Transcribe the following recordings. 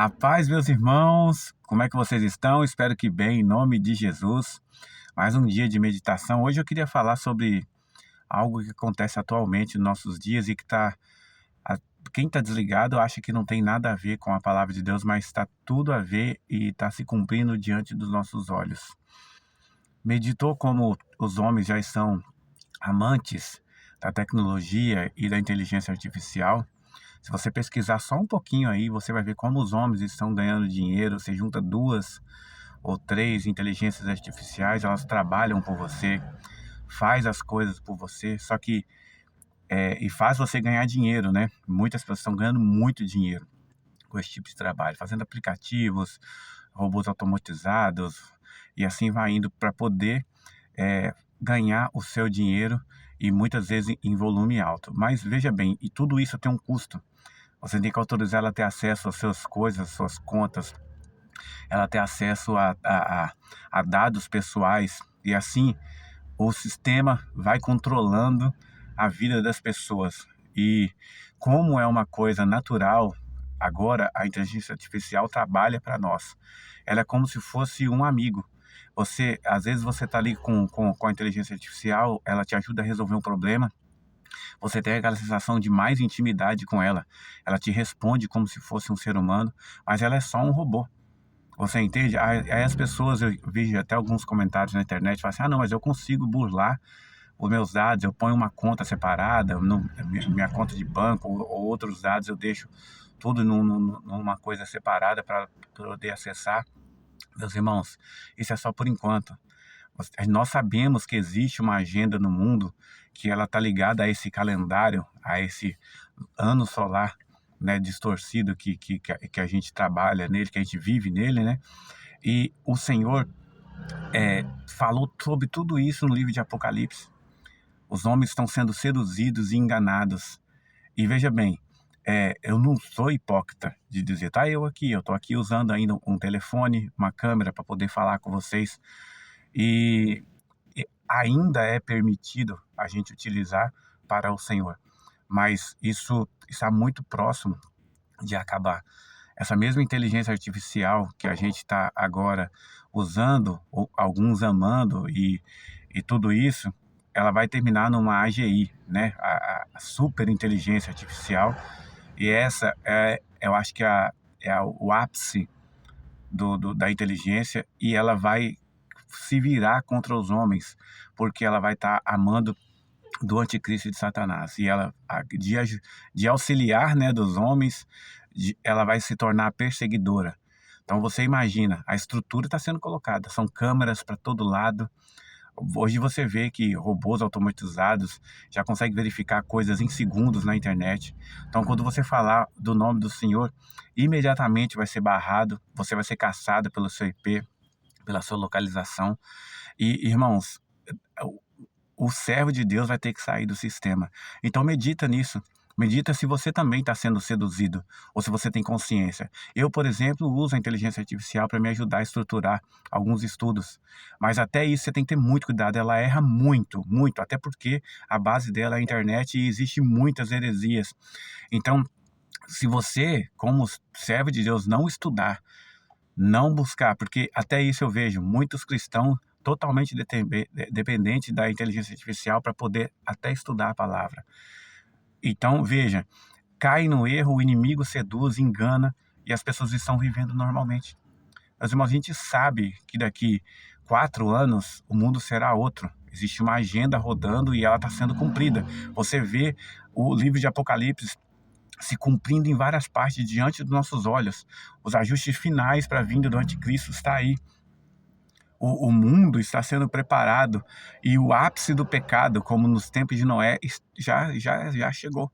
A paz, meus irmãos, como é que vocês estão? Espero que bem, em nome de Jesus. Mais um dia de meditação. Hoje eu queria falar sobre algo que acontece atualmente nos nossos dias e que quem está desligado acha que não tem nada a ver com a palavra de Deus, mas está tudo a ver e está se cumprindo diante dos nossos olhos. Meditou como os homens já estão amantes da tecnologia e da inteligência artificial? Se você pesquisar só um pouquinho aí, você vai ver como os homens estão ganhando dinheiro. Você junta duas ou três inteligências artificiais, elas trabalham por você, faz as coisas por você, só que e faz você ganhar dinheiro, né? Muitas pessoas estão ganhando muito dinheiro com esse tipo de trabalho, fazendo aplicativos, robôs automatizados e assim vai indo para poder ganhar o seu dinheiro e muitas vezes em volume alto. Mas veja bem, e tudo isso tem um custo. Você tem que autorizar ela a ter acesso às suas coisas, às suas contas, ela ter acesso a dados pessoais. E assim, o sistema vai controlando a vida das pessoas. E como é uma coisa natural, agora a inteligência artificial trabalha para nós. Ela é como se fosse um amigo. Às vezes você está ali com a inteligência artificial, ela te ajuda a resolver um problema, você tem aquela sensação de mais intimidade com ela. Ela te responde como se fosse um ser humano, mas ela é só um robô. Você entende? Aí as pessoas, eu vejo até alguns comentários na internet, falam assim, não, mas eu consigo burlar os meus dados, eu ponho uma conta separada, minha conta de banco ou outros dados, eu deixo tudo numa coisa separada para poder acessar. Meus irmãos, isso é só por enquanto. Nós sabemos que existe uma agenda no mundo que ela está ligada a esse calendário, a esse ano solar, né, distorcido que a gente trabalha nele, que a gente vive nele, né? E o Senhor falou sobre tudo isso no livro de Apocalipse. Os homens estão sendo seduzidos e enganados. E veja bem, eu não sou hipócrita de dizer, eu estou aqui usando ainda um telefone, uma câmera para poder falar com vocês. E ainda é permitido a gente utilizar para o Senhor, mas isso está muito próximo de acabar. Essa mesma inteligência artificial que a gente está agora usando, ou alguns amando e tudo isso, ela vai terminar numa AGI, né? A super inteligência artificial, e essa eu acho que o ápice da inteligência, e ela vai se virar contra os homens, porque ela vai estar amando do anticristo e de Satanás. E ela, de auxiliar, né, dos homens, ela vai se tornar perseguidora. Então você imagina, a estrutura está sendo colocada, são câmeras para todo lado. Hoje você vê que robôs automatizados já conseguem verificar coisas em segundos na internet. Então, quando você falar do nome do Senhor, imediatamente vai ser barrado, você vai ser caçado pelo seu IP, pela sua localização. E, irmãos, o servo de Deus vai ter que sair do sistema. Então medita nisso. Medita se você também está sendo seduzido ou se você tem consciência. Eu, por exemplo, uso a inteligência artificial para me ajudar a estruturar alguns estudos. Mas até isso você tem que ter muito cuidado. Ela erra muito, muito. Até porque a base dela é a internet e existe muitas heresias. Então, se você, como servo de Deus, não estudar, não buscar, porque até isso eu vejo muitos cristãos totalmente dependentes da inteligência artificial para poder até estudar a palavra. Então, veja, cai no erro, o inimigo seduz, engana e as pessoas estão vivendo normalmente. Mas, irmãos, a gente sabe que daqui 4 anos o mundo será outro. Existe uma agenda rodando e ela está sendo cumprida. Você vê o livro de Apocalipse se cumprindo em várias partes diante dos nossos olhos. Os ajustes finais para a vinda do anticristo está aí. O mundo está sendo preparado e o ápice do pecado, como nos tempos de Noé, já chegou.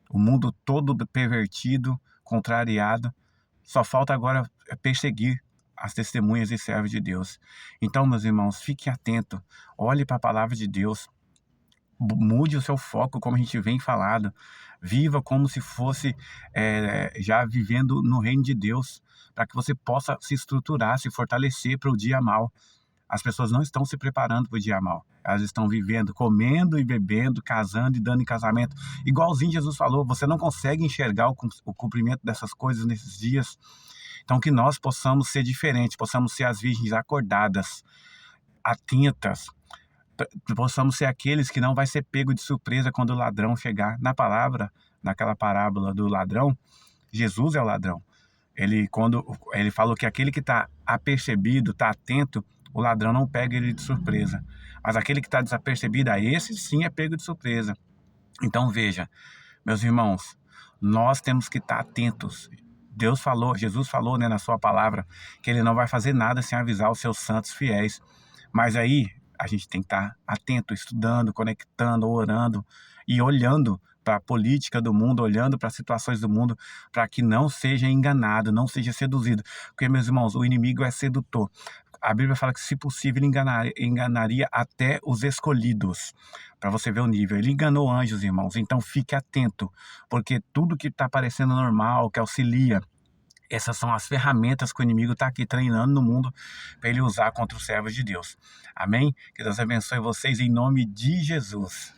O mundo todo pervertido, contrariado, só falta agora perseguir as testemunhas e servos de Deus. Então, meus irmãos, fique atento, olhe para a palavra de Deus, mude o seu foco, como a gente vem falado, viva como se fosse já vivendo no reino de Deus, para que você possa se estruturar, se fortalecer para o dia mau. as pessoas não estão se preparando para o dia mal. Elas estão vivendo, comendo e bebendo, casando e dando em casamento. Igualzinho Jesus falou, você não consegue enxergar o cumprimento dessas coisas nesses dias. Então, que nós possamos ser diferentes, possamos ser as virgens acordadas, atentas, possamos ser aqueles que não vai ser pego de surpresa quando o ladrão chegar. Naquela parábola do ladrão, Jesus é o ladrão. Quando ele falou que aquele que está apercebido, está atento, o ladrão não pega ele de surpresa. Mas aquele que está desapercebido, a esse sim é pego de surpresa. Então veja, meus irmãos, nós temos que estar atentos. Jesus falou, né, na sua palavra, que ele não vai fazer nada sem avisar os seus santos fiéis. Mas aí a gente tem que estar atento, estudando, conectando, orando e olhando para a política do mundo, olhando para as situações do mundo, para que não seja enganado, não seja seduzido. Porque, meus irmãos, o inimigo é sedutor. A Bíblia fala que, se possível, ele enganaria até os escolhidos. Para você ver o nível. Ele enganou anjos, irmãos. Então, fique atento, porque tudo que está parecendo normal, que auxilia, essas são as ferramentas que o inimigo está aqui treinando no mundo para ele usar contra os servos de Deus. Amém? Que Deus abençoe vocês em nome de Jesus.